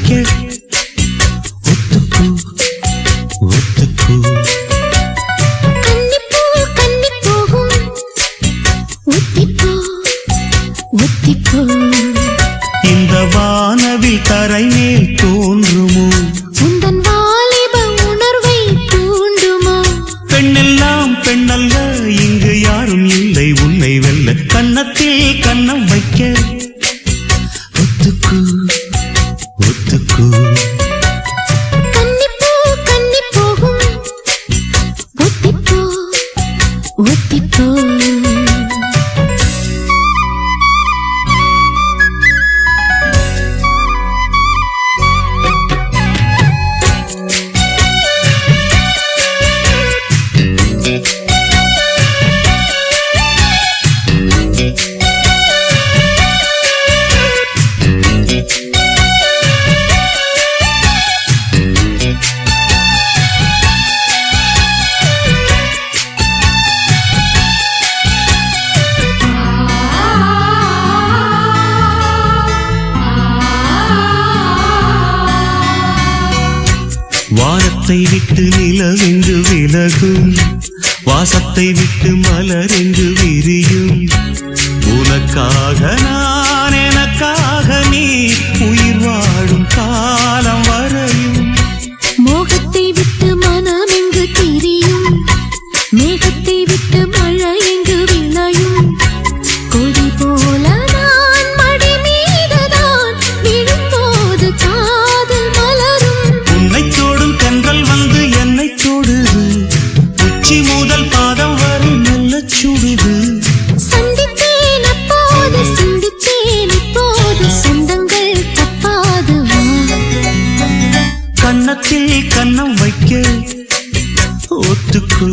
வைக்க ஒத்துக்கு ஒத்துக்கு கன்னிப்பூ கன்னி போகும் ஒத்திப்போ ஒத்திப்போ இந்த வானவில் தரை மேல் தோன்றுமோ உந்தன் வாலிப உணர்வை தூண்டுமோ பெண்ணெல்லாம் பெண்ணல்ல இங்கு யாரும் இல்லை உன்னை வெல்ல கன்னத்தில் கன்னம் வைக்க ஒத்துக்கு ஒத்துக்கு கன்னிப்பூ கன்னி போகும் ஒத்திப்போ ஒத்திப்போ வானத்தை விட்டு நிலவென்று விலகும் வாசத்தை விட்டு மலரென்று விரியும் உனக்காக நான் எனக்காக நீ உயிர் வாழும் காலம் வரையும் மோகத்தை விட்டு மனம் எங்கு திரியும் மேகத்தை விட்டு மழை எங்கு விளையும் கொடி போல நான் மடி மீதுதான் விழும்போது காதல் மலரும் உன்னை தோடும் தென்றல் வந்து என்னை தொடுது உச்சி முதல் பாதம் வரை நல்ல சுடுது சந்தித்தேன் அப்போது சிந்தித்தேன் இப்போது சொந்தங்கள் தப்பாது கன்னத்தில் கன்னம் வைக்க ஒத்துக்கு